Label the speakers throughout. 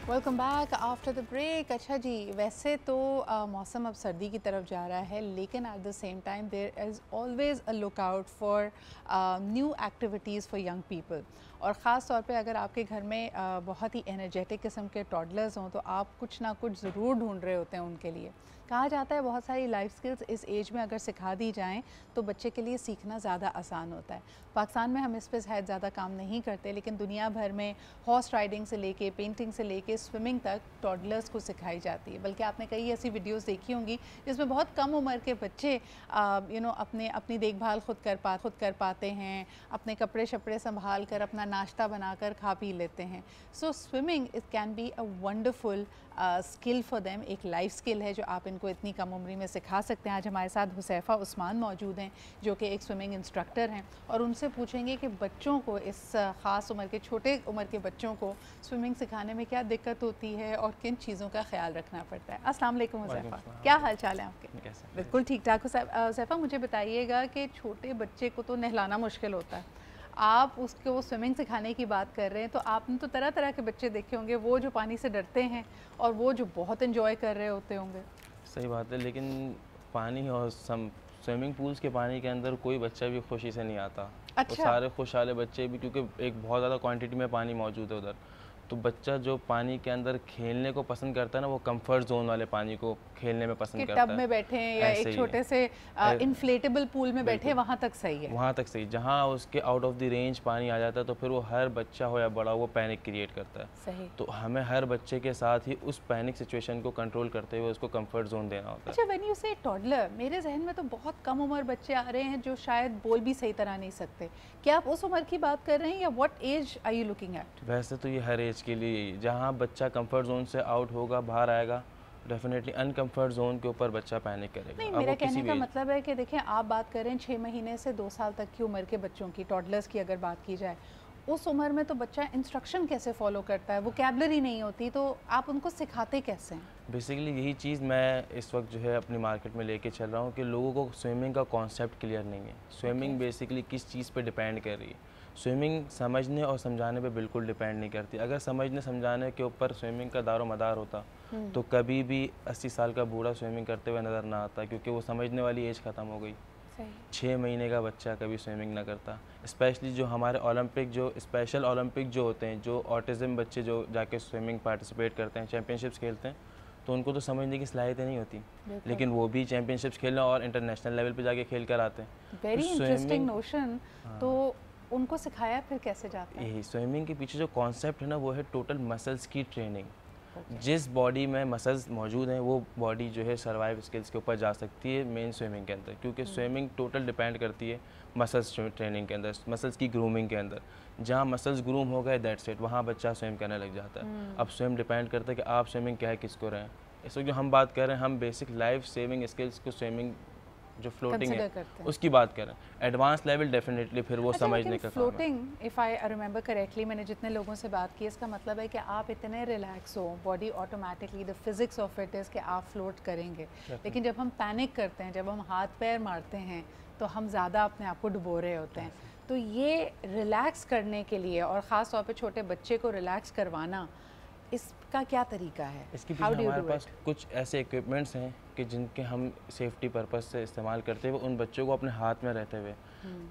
Speaker 1: Welcome back after the break. अच्छा जी, वैसे तो मौसम अब सर्दी की तरफ जा रहा है, लेकिन at the same time there is always a look out for new activities for young people. और ख़ास तौर पे अगर आपके घर में बहुत ही एनर्जेटिक किस्म के टॉडलर्स हों तो आप कुछ ना कुछ ज़रूर ढूंढ रहे होते हैं उनके लिए। कहा जाता है बहुत सारी लाइफ स्किल्स इस एज में अगर सिखा दी जाएं तो बच्चे के लिए सीखना ज़्यादा आसान होता है। पाकिस्तान में हम इस पर शायद ज़्यादा काम नहीं करते, लेकिन दुनिया भर में हॉर्स राइडिंग से लेके पेंटिंग से लेके स्विमिंग तक टॉडलर्स को सिखाई जाती है। बल्कि आपने कई ऐसी वीडियोस देखी होंगी जिसमें बहुत कम उम्र के बच्चे अपनी देखभाल खुद कर पाते हैं, अपने कपड़े शपड़े संभाल कर, अपना नाश्ता बनाकर खा पी लेते हैं। So swimming it can be a wonderful skill for them. एक लाइफ स्किल है जो आप इनको इतनी कम उम्र में सिखा सकते हैं। आज हमारे साथ हुसैफा उस्मान मौजूद हैं जो कि एक स्विमिंग इंस्ट्रक्टर हैं, और उनसे पूछेंगे कि बच्चों को, इस ख़ास उम्र के छोटे उम्र के बच्चों को स्विमिंग सिखाने में क्या दिक्कत होती है और किन चीज़ों का ख्याल रखना पड़ता है। अस्सलाम वालेकुम हुसैफा, क्या हाल चाल है आपके? बिल्कुल ठीक ठाक। हुसैफा, मुझे बताइएगा कि छोटे बच्चे को तो नहलाना मुश्किल होता है, आप उसको स्विमिंग सिखाने की बात कर रहे हैं, तो आपने तो तरह तरह के बच्चे देखे होंगे, वो जो पानी से डरते हैं और वो जो बहुत एंजॉय कर रहे होते होंगे।
Speaker 2: सही बात है, लेकिन पानी और स्विमिंग पूल्स के पानी के अंदर कोई बच्चा भी खुशी से नहीं आता। वो
Speaker 1: अच्छा।
Speaker 2: सारे खुश वाले बच्चे भी, क्योंकि एक बहुत ज़्यादा क्वांटिटी में पानी मौजूद है उधर, तो बच्चा जो पानी के अंदर खेलने को पसंद करता है ना, वो कंफर्ट जोन वाले पानी को खेलने में पसंद
Speaker 1: कि
Speaker 2: करता
Speaker 1: टब
Speaker 2: है।
Speaker 1: में बैठे हैं या
Speaker 2: ऐसे
Speaker 1: एक
Speaker 2: ही
Speaker 1: छोटे से
Speaker 2: है।
Speaker 1: इन्फ्लेटेबल पूल में बैठे,
Speaker 2: बिल्कुल,
Speaker 1: वहाँ तक सही है।
Speaker 2: वहाँ तक सही। जहाँ उसके आउट ऑफ द रेंज पानी आ जाता है तो फिर वो हर बच्चा हो या बड़ा, वो पैनिक क्रिएट करता है।
Speaker 1: सही।
Speaker 2: तो हमें हर बच्चे के साथ ही उस पैनिक सिचुएशन को कंट्रोल करते हुए उसको कंफर्ट जोन देना होता है।
Speaker 1: अच्छा, व्हेन यू से टॉडलर, मेरे जहन में तो बहुत कम उम्र बच्चे आ रहे हैं जो शायद बोल भी सही तरह नहीं सकते। क्या आप उस उम्र की बात कर रहे हैं या what age are you looking at?
Speaker 2: वैसे तो ये हर एज के लिए ही, जहाँ बच्चा कंफर्ट जोन से आउट होगा, बाहर आएगा, डेफिनेटली अनकंफर्ट जोन के ऊपर बच्चा पैनिक
Speaker 1: नहीं,
Speaker 2: करेगा। अब
Speaker 1: मेरा
Speaker 2: वो
Speaker 1: कहने
Speaker 2: किसी
Speaker 1: का
Speaker 2: भी
Speaker 1: मतलब है कि देखिए, आप बात कर रहे हैं 6 महीने से 2 साल तक की उम्र के बच्चों की, टॉडलर्स की अगर बात की जाए, उस उम्र में तो बच्चा इंस्ट्रक्शन कैसे फॉलो करता है, वोकैबुलरी नहीं होती, तो आप उनको सिखाते कैसे हैं?
Speaker 2: बेसिकली यही चीज़ मैं इस वक्त जो है अपनी मार्केट में लेके चल रहा हूँ कि लोगों को स्विमिंग का कॉन्सेप्ट क्लियर नहीं है। स्विमिंग बेसिकली किस चीज़ पे डिपेंड कर रही है। स्विमिंग समझने और समझाने पे बिल्कुल डिपेंड नहीं करती। अगर समझने समझाने के ऊपर स्विमिंग का दारो मदार होता तो कभी भी 80 साल का बूढ़ा स्विमिंग करते हुए नज़र ना आता, क्योंकि वो समझने वाली एज ख़त्म हो गई।
Speaker 1: सही।
Speaker 2: 6 महीने का बच्चा कभी स्विमिंग ना करता। स्पेशली जो हमारे ओलंपिक, जो स्पेशल ओलंपिक जो होते हैं, जो ऑटिज़म बच्चे जो जाके स्विमिंग पार्टिसिपेट करते हैं, चैम्पियनशिप्स खेलते हैं, तो उनको तो समझने की सलाहियत नहीं होती, लेकिन वो भी चैम्पियनशिप्स खेलने और इंटरनेशनल लेवल पे जाके खेल कर आते हैं।
Speaker 1: वेरी
Speaker 2: तो
Speaker 1: इंटरेस्टिंग
Speaker 2: स्विमिंग,
Speaker 1: नोशन। तो उनको सिखाया फिर कैसे जाता है?
Speaker 2: यही स्विमिंग के पीछे जो कॉन्सेप्ट है ना, वो है टोटल मसल्स की ट्रेनिंग।
Speaker 1: ओके।
Speaker 2: जिस बॉडी में मसल्स मौजूद हैं, वो बॉडी जो है सर्वाइव स्किल्स के ऊपर जा सकती है मेन स्विमिंग के अंदर, क्योंकि स्विमिंग टोटल डिपेंड करती है मसल्स ट्रेनिंग के अंदर, मसल्स की ग्रूमिंग के अंदर। जहाँ मसल्स ग्रूम हो गए, दैट्स इट, वहाँ बच्चा स्विम करने लग जाता है। अब स्विम डिपेंड करता है कि आप स्विमिंग क्या है, किसको रहे हैं। इस वक्त जो हम बात कर रहे हैं, हम बेसिक लाइफ सेविंग स्किल्स को, स्विमिंग जो फ्लोटिंग है
Speaker 1: कंसिडर करते हैं।
Speaker 2: उसकी बात करें। एडवांस लेवल डेफिनेटली फिर वो
Speaker 1: अच्छा, लेकिन
Speaker 2: समझने का काम है।
Speaker 1: Floating, if I remember correctly, मैंने जितने लोगों से बात की, इसका मतलब है कि आप इतने रिलैक्स हो, body automatically, the physics of it is कि आप फ्लोट करेंगे। लेकिन जब हम पैनिक करते हैं, जब हम हाथ पैर मारते हैं, तो हम ज़्यादा अपने आप को डुबो रहे होते हैं। तो ये रिलैक्स करने के लिए, और ख़ास तौर पे छोटे बच्चे को रिलैक्स करवाना, इसका क्या तरीका है?
Speaker 2: इसके
Speaker 1: हाउ
Speaker 2: पीछे
Speaker 1: डू यू
Speaker 2: हमारे
Speaker 1: डू
Speaker 2: पास
Speaker 1: इट?
Speaker 2: कुछ ऐसे इक्विपमेंट्स हैं कि जिनके हम सेफ्टी पर्पस से इस्तेमाल करते हुए उन बच्चों को अपने हाथ में रहते हुए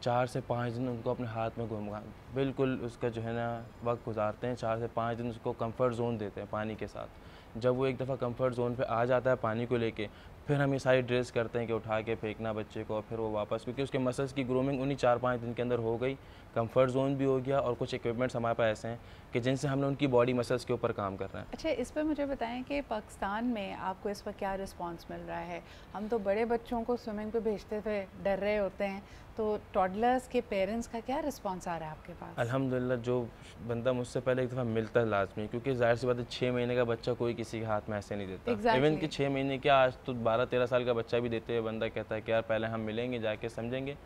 Speaker 2: 4 से 5 दिन उनको अपने हाथ में घुमा, बिल्कुल उसका जो है ना वक्त गुजारते हैं। 4 से 5 दिन उसको कंफर्ट जोन देते हैं पानी के साथ। जब वो एक दफ़ा कंफर्ट जोन पे आ जाता है पानी को लेके, फिर हम ये सारी ड्रिल्स करते हैं कि उठा के फेंकना बच्चे को, और फिर वो वापस, क्योंकि उसके मसल्स की ग्रूमिंग उन्हीं 4-5 दिन के अंदर हो गई, कंफर्ट जोन भी हो गया, और कुछ इक्विपमेंट्स हमारे पास ऐसे हैं कि जिनसे हमने उनकी बॉडी मसल्स के ऊपर काम कर रहे हैं।
Speaker 1: अच्छा, इस पर मुझे बताएं कि पाकिस्तान में आपको इस पर क्या रिस्पांस मिल रहा है? हम तो बड़े बच्चों को स्विमिंग पे भेजते हुए डर रहे होते हैं, तो टॉडलर्स के पेरेंट्स का क्या रिस्पांस आ रहा है आपके पास?
Speaker 2: अल्हम्दुलिल्लाह, जो बंदा मुझसे पहले एक दफ़ा मिलता है लाजमी, क्योंकि ज़ाहिर सी बात है 6 महीने का बच्चा कोई किसी के हाथ में ऐसे नहीं देता। इवन कि 6 महीने क्या, आज तो 12-13 साल का बच्चा भी देते हुए बंदा कहता है कि यार पहले हम मिलेंगे, जाके समझेंगे,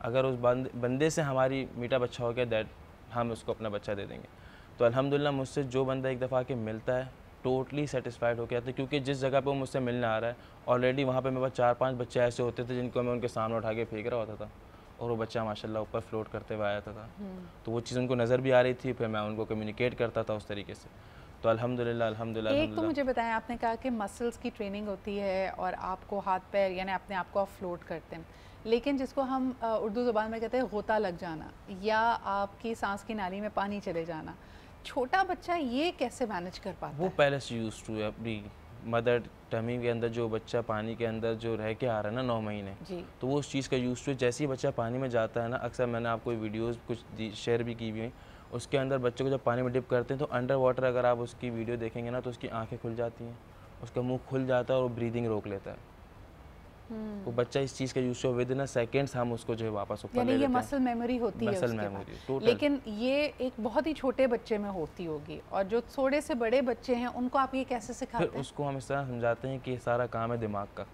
Speaker 2: अगर उस बंदे से हमारी मीठा बच्चा हो गया, दैट हम उसको अपना बच्चा दे देंगे। तो अल्हम्दुलिल्लाह मुझसे जो बंदा एक दफ़ा के मिलता है, टोटली सेटिस्फाइड हो गया था, क्योंकि जिस जगह पे वो मुझसे मिलने आ रहा है, ऑलरेडी वहाँ पे मेरे पास 4-5 बच्चे ऐसे होते थे जिनको मैं उनके सामने उठा के फेंक रहा होता था, और वो बच्चा माशाल्लाह ऊपर फ्लोट करते हुए आया था। तो वो चीज़ उनको नज़र भी आ रही थी, फिर मैं उनको कम्युनिकेट करता था उस तरीके से। तो अल्हम्दुलिल्लाह अल्हम्दुलिल्लाह।
Speaker 1: एक तो मुझे बताएं, आपने कहा कि मसल्स की ट्रेनिंग होती है और आपको हाथ पैर यानी अपने आप को आप फ्लोट करते हैं, लेकिन जिसको हम उर्दू ज़ुबान में कहते हैं गोता लग जाना या आपकी सांस की नाली में पानी चले जाना, छोटा बच्चा ये कैसे मैनेज कर पाता है?
Speaker 2: वो पहले से यूज़ टू है अपनी मदर टमी के अंदर, जो बच्चा पानी के अंदर जो रह के आ रहा है ना 9 महीने
Speaker 1: जी,
Speaker 2: तो वो उस चीज़ का यूज़ टू है। जैसे ही बच्चा पानी में जाता है ना, अक्सर मैंने आपको वीडियोस कुछ शेयर भी की हुई हैं, उसके अंदर बच्चे को जब पानी में डिप करते हैं तो अंडर वाटर अगर आप उसकी वीडियो देखेंगे ना तो उसकी आंखें खुल जाती हैं, उसका मुंह खुल जाता है और वो ब्रीदिंग रोक लेता है। वो बच्चा इस चीज़ का use to within seconds हम उसको जो है वापस ऊपर ले लेते हैं।
Speaker 1: ये मसल मेमोरी होती है
Speaker 2: मसल
Speaker 1: उसके
Speaker 2: मेमोरी
Speaker 1: बाद। लेकिन ये एक बहुत ही छोटे बच्चे में होती होगी, और जो थोड़े से बड़े बच्चे हैं उनको आप ये कैसे सिखाते हैं?
Speaker 2: फिर उसको हम इस तरह समझाते हैं कि सारा काम है दिमाग का।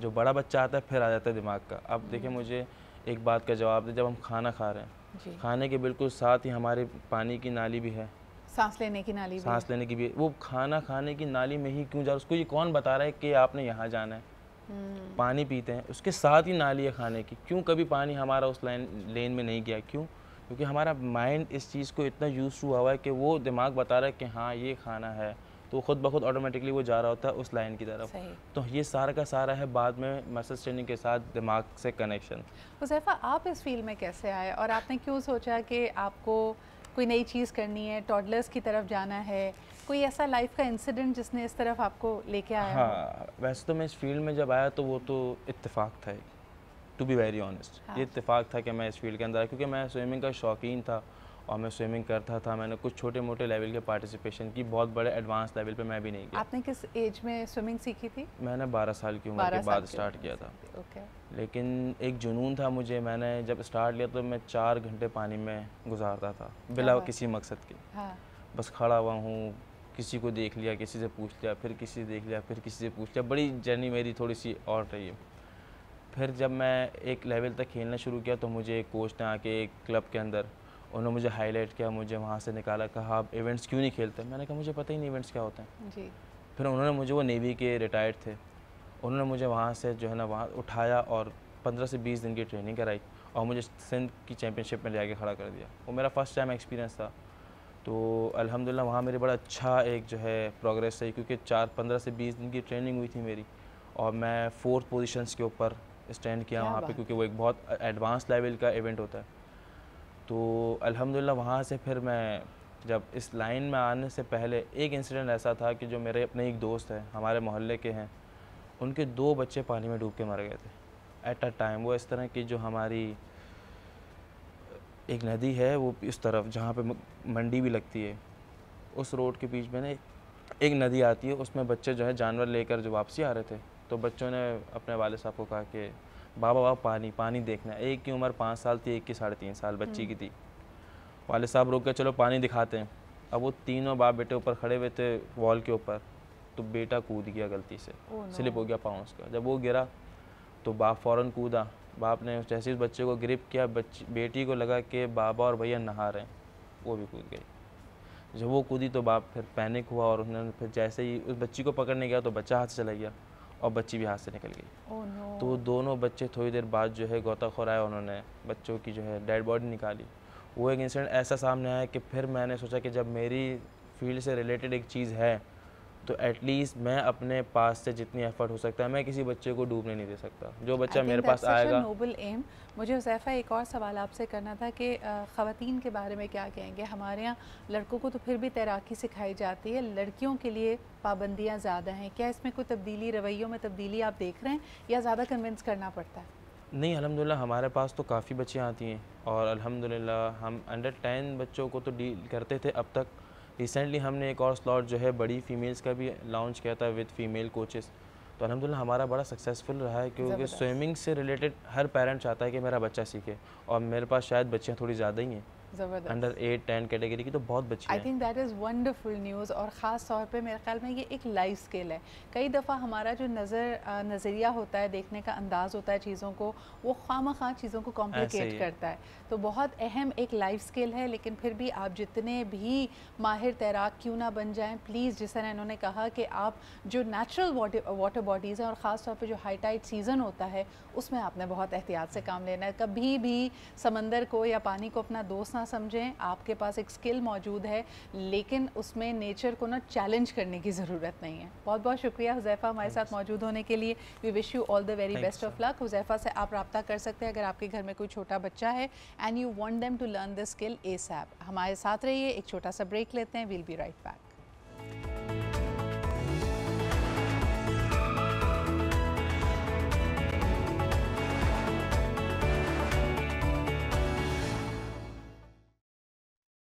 Speaker 2: जो बड़ा बच्चा आता है फिर आ जाता है दिमाग का। अब देखिए मुझे एक बात का जवाब दे, जब हम खाना खा रहे हैं, खाने के बिल्कुल साथ ही हमारे पानी की नाली भी है,
Speaker 1: सांस लेने की नाली भी,
Speaker 2: सांस लेने की भी। वो खाना खाने की नाली में ही क्यों जा रहा है, उसको ये कौन बता रहा है कि आपने यहाँ जाना है? पानी पीते हैं उसके साथ ही नाली है खाने की, क्यों कभी पानी हमारा उस लेन में नहीं गया? क्यों? क्योंकि हमारा माइंड इस चीज़ को इतना यूज़ टू हुआ है कि वो दिमाग बता रहा है कि हाँ ये खाना है, तो खुद ब खुद ऑटोमेटिकली वो जा रहा होता है उस लाइन की तरफ। तो ये सारा का सारा है बाद में मसल ट्रेनिंग के साथ दिमाग से कनेक्शन।
Speaker 1: हुज़ैफ़ा, आप इस फील्ड में कैसे आए और आपने क्यों सोचा कि आपको कोई नई चीज़ करनी है, टॉडलर्स की तरफ जाना है? कोई ऐसा लाइफ का इंसिडेंट जिसने इस तरफ आपको लेके आया?
Speaker 2: हाँ, वैसे तो मैं इस फील्ड में जब आया तो वो तो इत्तेफाक था, टू बी वेरी ऑनेस्ट। ये इत्तेफाक था कि मैं इस फील्ड के अंदर आया, क्योंकि मैं स्विमिंग का शौकीन था और मैं स्विमिंग करता था। मैंने कुछ छोटे मोटे लेवल के पार्टिसिपेशन की, बहुत बड़े एडवांस लेवल पे मैं भी नहीं किया।
Speaker 1: आपने किस एज में स्विमिंग सीखी थी?
Speaker 2: मैंने 12 साल की उम्र के बाद स्टार्ट किया था। लेकिन एक जुनून था मुझे, मैंने जब स्टार्ट लिया तो मैं 4 घंटे पानी में गुजारता था बिला किसी मकसद के। बस खड़ा हुआ हूँ, किसी को देख लिया, किसी से पूछ लिया, फिर किसी से देख लिया, फिर किसी से पूछ लिया। बड़ी जर्नी मेरी थोड़ी सी और रही है। फिर जब मैं एक लेवल तक खेलना शुरू किया तो मुझे एक कोच ने आके एक क्लब के अंदर उन्होंने मुझे हाईलाइट किया, मुझे वहाँ से निकाला, कहा आप इवेंट्स क्यों नहीं खेलते? मैंने कहा मुझे पता ही नहीं इवेंट्स क्या होते हैं जी। फिर उन्होंने मुझे, वो नेवी के रिटायर्ड थे, उन्होंने मुझे वहाँ से जो है ना वहाँ उठाया और 15 से 20 दिन की ट्रेनिंग कराई और मुझे सिंध की चैम्पियनशिप में ले आके खड़ा कर दिया। वो मेरा फर्स्ट टाइम एक्सपीरियंस था। तो अल्हम्दुलिल्लाह वहाँ मेरी बड़ा अच्छा एक जो है प्रोग्रेस रही, क्योंकि 15 से 20 दिन की ट्रेनिंग हुई थी मेरी और मैं 4th पोजीशंस के ऊपर स्टैंड किया वहाँ पे, क्योंकि वो एक बहुत एडवांस लेवल का इवेंट होता है। तो अल्हम्दुलिल्लाह वहाँ से फिर मैं जब इस लाइन में आने से पहले एक इंसिडेंट ऐसा था कि जो मेरे अपने एक दोस्त हैं, हमारे मोहल्ले के हैं, उनके 2 बच्चे पानी में डूब के मर गए थे एट अ टाइम। वो इस तरह की जो हमारी एक नदी है वो इस तरफ जहाँ पे मंडी भी लगती है, उस रोड के बीच में ना एक नदी आती है, उसमें बच्चे जो है जानवर लेकर जो वापसी आ रहे थे, तो बच्चों ने अपने वाले साहब को कहा कि बाबा पानी पानी देखना है। एक की उम्र 5 साल थी, एक की 3.5 साल बच्ची की थी। वाले साहब रोक के चलो पानी दिखाते हैं। अब वो तीनों बाप बेटे ऊपर खड़े हुए थे वॉल के ऊपर, तो बेटा कूद गया गलती से, स्लिप हो गया पाँव उसका। जब वो गिरा तो बाप फ़ौरन कूदा। बाप ने जैसे उस बच्चे को ग्रिप किया, बेटी को लगा कि बाबा और भैया नहा रहे हैं, वो भी कूद गई। जब वो कूदी तो बाप फिर पैनिक हुआ और उन्होंने फिर जैसे ही उस बच्ची को पकड़ने गया तो बच्चा हाथ से चला गया और बच्ची भी हाथ से निकल गई। तो दोनों बच्चे थोड़ी देर बाद जो है गोताखोर आए, उन्होंने बच्चों की जो है डेड बॉडी निकाली। वो एक इंसिडेंट ऐसा सामने आया कि फिर मैंने सोचा कि जब मेरी फील्ड से रिलेटेड एक चीज़ है तो एटलीस्ट मैं अपने पास से जितनी एफर्ट हो सकता है, मैं किसी बच्चे को डूबने नहीं दे सकता। जो बच्चा मेरे पास आएगा।
Speaker 1: Noble aim. मुझे हुज़ैफ़ा एक और सवाल आपसे करना था कि ख़वातीन के बारे में क्या कहेंगे? हमारे यहाँ लड़कों को तो फिर भी तैराकी सिखाई जाती है, लड़कियों के लिए पाबंदियाँ ज़्यादा हैं। क्या इसमें कोई तब्दीली, रवैयों में तब्दीली आप देख रहे हैं या ज़्यादा कन्विंस करना पड़ता है?
Speaker 2: नहीं, अल्हम्दुलिल्लाह हमारे पास तो काफ़ी बच्चियाँ आती हैं और अल्हम्दुलिल्लाह हम अंडर 10 बच्चों को तो डील करते थे अब तक। रिसेंटली हमने एक और स्लॉट जो है बड़ी फ़ीमेल्स का भी लॉन्च किया था विद फ़ीमेल कोचेस। तो अल्हम्दुलिल्लाह हमारा बड़ा सक्सेसफुल रहा है, क्योंकि स्विमिंग से रिलेटेड हर पेरेंट चाहता है कि मेरा बच्चा सीखे, और मेरे पास शायद बच्चियाँ थोड़ी ज़्यादा ही हैं। अंडर 8-10 कैटेगरी की तो बहुत बच्ची
Speaker 1: I think that is wonderful news. और ख़ास तौर पे मेरे ख्याल में ये एक लाइफ स्किल है। कई दफ़ा हमारा जो नज़रिया होता है, देखने का अंदाज़ होता है चीज़ों को, वो खामख़ा चीज़ों को कॉम्प्लिकेट करता है। तो बहुत अहम एक लाइफ स्किल है। लेकिन फिर भी आप जितने भी माहिर तैराक क्यों ना बन जाएँ, प्लीज़ जिस तरह इन्होंने कहा कि आप जो नेचुरल वाटर बॉडीज़ हैं और ख़ास तौर पे जो हाई टाइड सीज़न होता है उसमें आपने बहुत एहतियात से काम लेना है। कभी भी समंदर को या पानी को अपना दोस्त ना ना समझें, आपके पास एक स्किल मौजूद है, लेकिन उसमें नेचर को ना चैलेंज करने की ज़रूरत नहीं है। बहुत बहुत शुक्रिया हुज़ैफ़ा हमारे साथ मौजूद होने के लिए। We wish you all the very best of luck. Huzaifa से आप रब्ता कर सकते हैं अगर आपके घर में कोई छोटा बच्चा है and you want them to learn this skill ASAP। हमारे साथ रहिए, एक छोटा सा ब्रेक लेते हैं, वील बी राइट बैक।